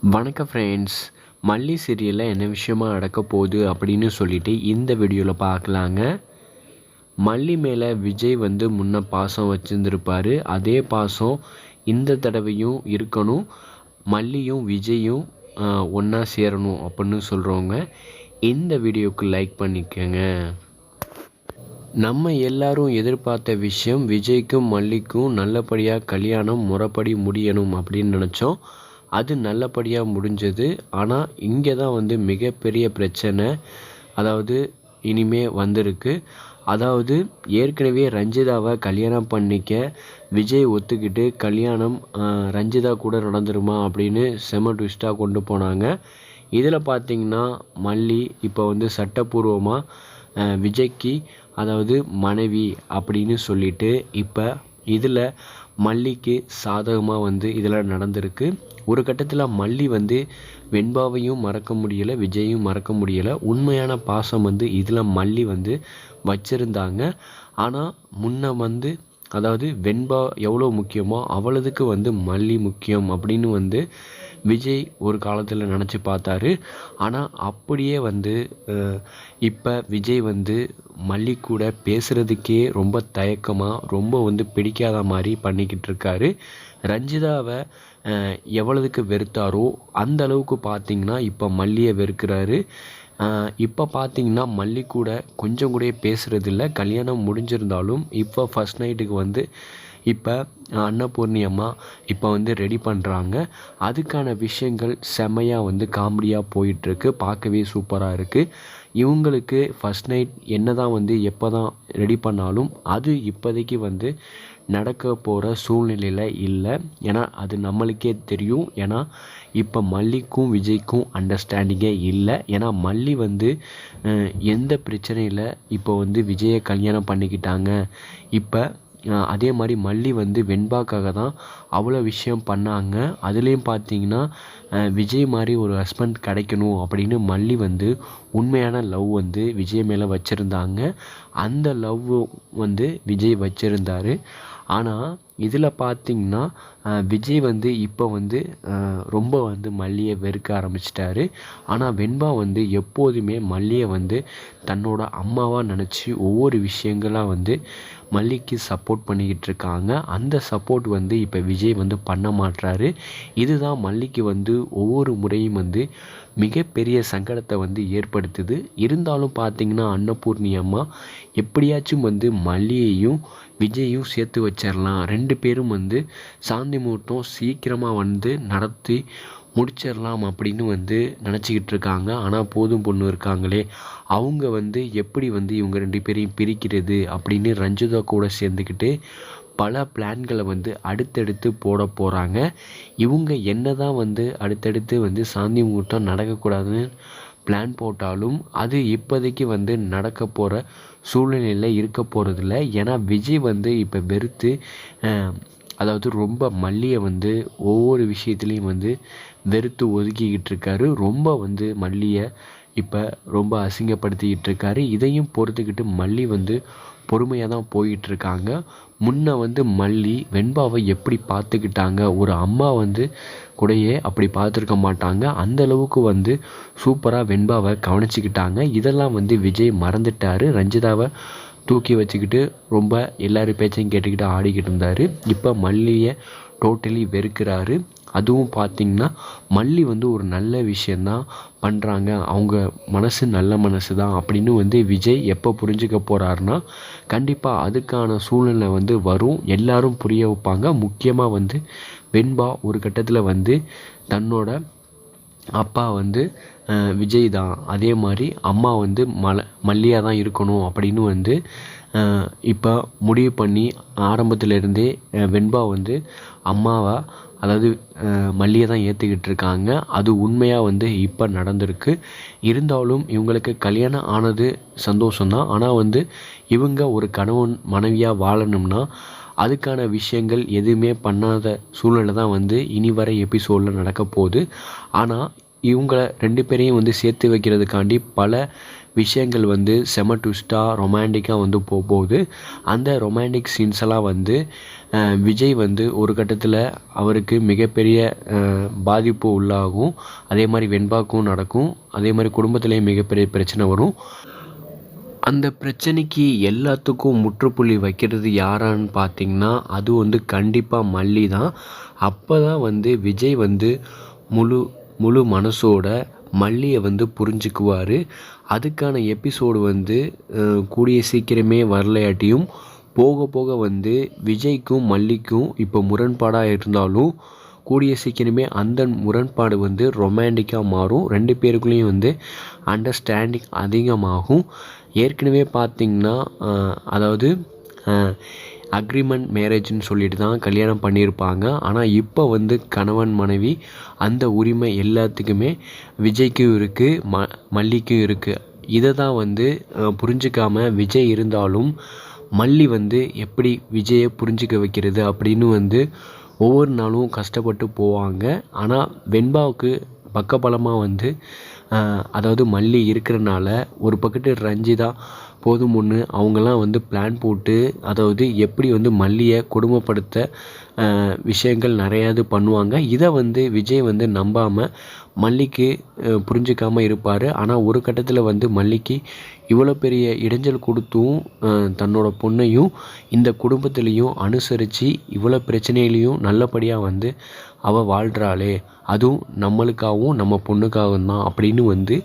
வணக்கம் ஃப்ரெண்ட்ஸ். மல்லி சீரியலில் என்ன விஷயமா நடக்க போகுது அப்படின்னு சொல்லிட்டு இந்த வீடியோவில் பார்க்கலாங்க. மல்லி மேலே விஜய் முன்ன பாசம் வச்சுருந்துருப்பார். அதே பாசம் இந்த தடவையும் இருக்கணும். மல்லியும் விஜயும் ஒன்றா சேரணும் அப்படின்னு சொல்கிறவங்க இந்த வீடியோவுக்கு லைக் பண்ணிக்கோங்க. நம்ம எல்லாரும் எதிர்பார்த்த விஷயம் விஜய்க்கும் மல்லிக்கும் நல்லபடியாக கல்யாணம் முறைப்படி முடியணும் அப்படின்னு நினச்சோம். அது நல்லபடியாக முடிஞ்சது. ஆனால் இங்கே தான் மிகப்பெரிய பிரச்சனை இனிமே வந்திருக்கு. ஏற்கனவே ரஞ்சிதாவை கல்யாணம் பண்ணிக்க விஜய் ஒத்துக்கிட்டு கல்யாணம் ரஞ்சிதா கூட நடந்துருமா அப்படின்னு செம ட்விஸ்ட்டாக கொண்டு போனாங்க. இதில் பார்த்திங்கன்னா மல்லி இப்போ சட்டப்பூர்வமாக விஜய்க்கு மனைவி அப்படின்னு சொல்லிட்டு இப்போ இதில் மல்லிக்கு சாதகமாக இதில் நடந்திருக்கு. ஒரு கட்டத்தில் மல்லி வெண்பாவையும் மறக்க முடியலை, விஜயும் மறக்க முடியலை. உண்மையான பாசம் இதில் மல்லி வச்சுருந்தாங்க. ஆனால் முன்ன வெண்பா எவ்வளோ முக்கியமோ அவ்வளவுக்கு மல்லி முக்கியம் அப்படின்னு விஜய் ஒரு காலத்தில் நினச்சி பார்த்தாரு. ஆனால் அப்படியே இப்போ விஜய் மல்லி கூட பேசுகிறதுக்கே ரொம்ப தயக்கமாக ரொம்ப பிடிக்காத மாதிரி பண்ணிக்கிட்டு இருக்காரு. ரஞ்சிதாவை எவ்வளவுக்கு வெறுத்தாரோ அந்த அளவுக்கு பார்த்திங்கன்னா இப்போ மல்லியை வெறுக்கிறாரு. இப்போ பார்த்திங்கன்னா மல்லி கூட கொஞ்சம் கூட பேசுகிறதில்ல. கல்யாணம் முடிஞ்சிருந்தாலும் இப்போ ஃபஸ்ட் நைட்டுக்கு இப்போ அன்னபூர்ணி அம்மா இப்போ ரெடி பண்ணுறாங்க. அதுக்கான விஷயங்கள் செமையாக காமெடியாக போயிட்டுருக்கு. பார்க்கவே சூப்பராக இருக்குது. இவங்களுக்கு ஃபஸ்ட் நைட் என்ன தான் எப்போ தான் ரெடி பண்ணாலும் அது இப்போதைக்கு நடக்க போகிற சூழ்நிலையில் இல்லை. ஏன்னா அது நம்மளுக்கே தெரியும். ஏன்னா இப்போ மல்லிக்கும் விஜய்க்கும் அண்டர்ஸ்டாண்டிங்கே இல்லை. ஏன்னா மல்லி எந்த பிரச்சனையில் இப்போ விஜயை கல்யாணம் பண்ணிக்கிட்டாங்க. இப்போ அதே மாதிரி மல்லி வெண்பாக்காக தான் அவ்வளோ விஷயம் பண்ணாங்க. அதுலேயும் பார்த்திங்கன்னா விஜய் மாதிரி ஒரு ஹஸ்பண்ட் கிடைக்கணும் அப்படின்னு மல்லி உண்மையான லவ் விஜய் மேலே வச்சுருந்தாங்க. அந்த லவ் விஜய் வச்சுருந்தார். ஆனால் இதில் பார்த்திங்கன்னா விஜய் இப்போ ரொம்ப மல்லியை வெறுக்க ஆரம்பிச்சிட்டாரு. ஆனால் வெண்பா எப்போதுமே மல்லியை தன்னோட அம்மாவாக நினச்சி ஒவ்வொரு விஷயங்களாக மல்லிக்கு சப்போர்ட் பண்ணிக்கிட்டு இருக்காங்க. அந்த சப்போர்ட் இப்போ விஜய் பண்ண மாட்டுறாரு. இதுதான் மல்லிக்கு ஒவ்வொரு முறையும் மிகப்பெரிய சங்கடத்தை ஏற்படுத்துது. இருந்தாலும் பார்த்திங்கன்னா அன்னபூர்ணி அம்மா எப்படியாச்சும் மல்லியையும் விஜயும் சேர்த்து வச்சிடலாம், ரெண்டு பேரும் சாந்தி முகூர்த்தம் சீக்கிரமாக நடத்தி முடிச்சிடலாம் அப்படின்னு நினச்சிக்கிட்டு இருக்காங்க. ஆனால் போதும் பொண்ணு இருக்காங்களே, அவங்க எப்படி இவங்க ரெண்டு பேரையும் பிரிக்கிறது அப்படின்னு ரஞ்சிதா கூட சேர்ந்துக்கிட்டு பல பிளான்களை அடுத்தடுத்து போட போகிறாங்க. இவங்க என்ன தான் அடுத்தடுத்து சாந்தி முகூர்த்தம் நடக்கக்கூடாதுன்னு பிளான் போட்டாலும் அது இப்போதைக்கு நடக்க போகிற சூழ்நிலையில் இருக்க போகிறதில்ல. ஏன்னா விஜய் இப்போ வெறுத்து ரொம்ப மல்லியை ஒவ்வொரு விஷயத்துலேயும் வெறுத்து ஒதுக்கிக்கிட்டு இருக்காரு. ரொம்ப மல்லியை இப்போ ரொம்ப அசிங்கப்படுத்திக்கிட்டு இருக்காரு. இதையும் பொறுத்துக்கிட்டு மல்லி பொறுமையாக தான் போயிட்டுருக்காங்க. முன்ன மல்லி வெண்பாவை எப்படி பார்த்துக்கிட்டாங்க, ஒரு அம்மா கூடயே அப்படி பார்த்துருக்க மாட்டாங்க. அந்தளவுக்கு சூப்பராக வெண்பாவை கவனிச்சிக்கிட்டாங்க. இதெல்லாம் விஜய் மறந்துட்டார். ரஞ்சிதாவை தூக்கி வச்சுக்கிட்டு ரொம்ப எல்லாரும் பேச்சையும் கேட்டுக்கிட்டு ஆடிக்கிட்டு இருந்தார். இப்போ மல்லியை டோட்டலி வெறுக்கிறாரு. அதுவும் பார்த்திங்கன்னா மல்லி ஒரு நல்ல விஷயந்தான் பண்ணுறாங்க, அவங்க மனசு நல்ல மனசு தான் அப்படின்னு விஜய் எப்போ புரிஞ்சுக்க போகிறாருன்னா கண்டிப்பாக அதுக்கான சூழ்நிலை வரும். எல்லாரும் புரிய வைப்பாங்க. முக்கியமாக வெண்பா ஒரு கட்டத்தில் தன்னோட அப்பா விஜய் தான், அதே மாதிரி அம்மா மல்லியாக தான் இருக்கணும் அப்படின்னு இப்போ முடிவு பண்ணி ஆரம்பத்திலேருந்தே வெண்பா அம்மாவை மல்லியை தான் ஏற்றுக்கிட்டு இருக்காங்க. அது உண்மையாக இப்போ நடந்திருக்கு. இருந்தாலும் இவங்களுக்கு கல்யாணம் ஆனது சந்தோஷம்தான். ஆனால் இவங்க ஒரு கணவன் மனைவியாக வாழணும்னா அதுக்கான விஷயங்கள் எதுவுமே பண்ணாத சூழ்நிலை தான் இனி வர எபிசோடில் நடக்க போகுது. ஆனால் இவங்கள ரெண்டு பேரையும் சேர்த்து வைக்கிறதுக்காண்டி பல விஷயங்கள் வந்து செம ட்விஸ்ட்டாக ரொமான்டிக்காக வந்து போகுது. அந்த ரொமான்டிக் சீன்ஸ் எல்லாம் வந்து விஜய் வந்து ஒரு கட்டத்தில் அவருக்கு மிகப்பெரிய பாதிப்பு உள்ளாகும். அதே மாதிரி வெண்பாக்கும் நடக்கும். அதே மாதிரி குடும்பத்திலேயும் மிகப்பெரிய பிரச்சனை வரும். அந்த பிரச்சனைக்கு எல்லாத்துக்கும் முற்றுப்புள்ளி வைக்கிறது யாரான்னு பார்த்தீங்கன்னா, அது வந்து கண்டிப்பாக மல்லி தான். அப்போ தான் வந்து விஜய் வந்து முழு முழு மனசோட மல்லியை வந்து புரிஞ்சுக்குவார். அதுக்கான எபிசோடு வந்து கூடிய சீக்கிரமே வரலையாட்டியும் போக போக வந்து விஜய்க்கும் மல்லிக்கும் இப்போ முரண்பாடாக இருந்தாலும் கூடிய சீக்கிரமே அந்த முரண்பாடு வந்து ரொமான்டிக்காக மாறும். 2 பேருக்குள்ளேயும் வந்து அண்டர்ஸ்டாண்டிங் அதிகமாகும். ஏற்கனவே பார்த்திங்கன்னா அதாவது அக்ரிமெண்ட் மேரேஜ்னு சொல்லிட்டு தான் கல்யாணம் பண்ணியிருப்பாங்க. ஆனால் இப்போ வந்து கணவன் மனைவி அந்த உரிமை எல்லாத்துக்குமே விஜய்க்கும் இருக்குது, மல்லிக்கும் இருக்குது. இதை தான் வந்து புரிஞ்சிக்காமல் விஜய் இருந்தாலும் மல்லி வந்து எப்படி விஜயை புரிஞ்சிக்க வைக்கிறது அப்படின்னு வந்து ஒவ்வொரு நாளும் கஷ்டப்பட்டு போவாங்க. ஆனால் வெண்பாவுக்கு பக்கபலமாக வந்து அதாவது மல்லி இருக்கிறனால ஒரு பக்கத்து ரஞ்சிதா போதுமுன்னு அவங்கெல்லாம் வந்து பிளான் போட்டு அதாவது எப்படி வந்து மல்லியை கொடுமைப்படுத்த விஷயங்கள் நிறையாது பண்ணுவாங்க. இதை வந்து விஜய் வந்து நம்பாமல் மல்லிக்கு புரிஞ்சிக்காமல் இருப்பார். ஆனால் ஒரு கட்டத்தில் வந்து மல்லிக்கு இவ்வளோ பெரிய இடைஞ்சல் கொடுத்தும் தன்னோட பொண்ணையும் இந்த குடும்பத்துலேயும் அனுசரித்து இவ்வளோ பிரச்சனையிலையும் நல்லபடியாக வந்து அவள் வாழ்கிறாளே, அதுவும் நம்மளுக்காகவும் நம்ம பொண்ணுக்காகவும் தான் அப்படின்னு வந்து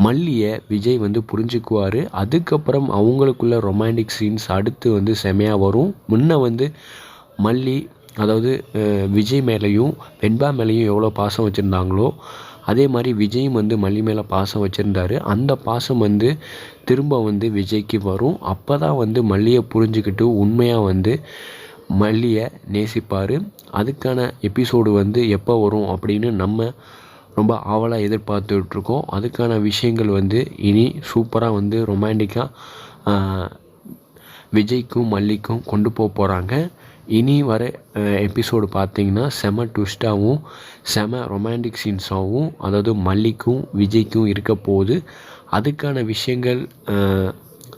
மல்லியை விஜய் வந்து புரிஞ்சுக்குவார். அதுக்கப்புறம் அவங்களுக்குள்ள ரொமான்டிக் சீன்ஸ் அடுத்து வந்து செமையாக வரும். முன்ன வந்து மல்லி அதாவது விஜய் மேலேயும் வெண்பா மேலேயும் எவ்வளோ பாசம் வச்சுருந்தாங்களோ அதே மாதிரி விஜயும் வந்து மல்லி மேலே பாசம் வச்சுருந்தாரு. அந்த பாசம் வந்து திரும்ப வந்து விஜய்க்கு வரும். அப்போ தான் வந்து மல்லியை புரிஞ்சுக்கிட்டு உண்மையாக வந்து மல்லியை நேசிப்பார். அதுக்கான எபிசோடு வந்து எப்போ வரும் அப்படின்னு நம்ம ரொம்ப ஆவலாக எதிர்பார்த்துட்ருக்கோம். அதுக்கான விஷயங்கள் வந்து இனி சூப்பராக வந்து ரொமான்டிக்காக விஜய்க்கும் மல்லிக்கும் கொண்டு போகிறாங்க. இனி வர எபிசோடு பார்த்திங்கன்னா செம ட்விஸ்ட்டாகவும் செம ரொமான்டிக் சீன்ஸாகவும் அதாவது மல்லிக்கும் விஜய்க்கும் இருக்க போகுது. அதுக்கான விஷயங்கள்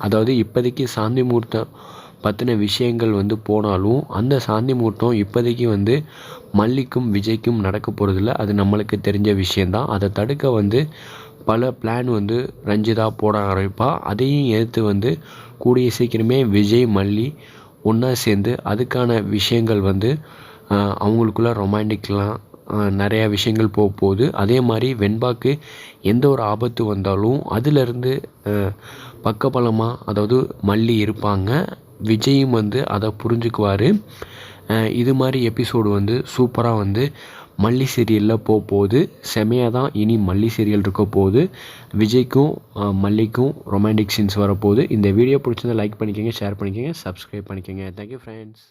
அதாவது இப்போதைக்கு சாந்தி முகூர்த்தம் பற்றின விஷயங்கள் வந்து போனாலும் அந்த சாந்தி முகூர்த்தம் இப்போதைக்கு வந்து மல்லிக்கும் விஜய்க்கும் நடக்க போகிறதில்ல. அது நம்மளுக்கு தெரிஞ்ச விஷயந்தான். அதை தடுக்க வந்து பல பிளான் வந்து ரஞ்சிதா போட ஆரம்பிப்பா. அதையும் எதிர்த்து வந்து கூடிய சீக்கிரமே விஜய் மல்லி ஒன்றா சேர்ந்து அதுக்கான விஷயங்கள் வந்து அவங்களுக்குள்ள ரொமான்டிக்லாம் நிறையா விஷயங்கள் போகுது. அதே மாதிரி வெண்பாக்கு எந்த ஒரு ஆபத்து வந்தாலும் அதிலிருந்து பக்கபலமாக அதாவது மல்லி இருப்பாங்க. விஜயும் வந்து அதை புரிஞ்சுக்குவார். இது மாதிரி எபிசோடு வந்து சூப்பராக வந்து மல்லி சீரியலில் போகுது. செமையாக தான் இனி மல்லி சீரியல் இருக்க போகுது. விஜய்க்கும் மல்லிக்கும் ரொமான்டிக் சீன்ஸ் வரப்போகுது. இந்த வீடியோ பிடிச்சிருந்தா லைக் பண்ணிக்கோங்க, ஷேர் பண்ணிக்கோங்க, சப்ஸ்கிரைப் பண்ணிக்கோங்க. Thank you friends.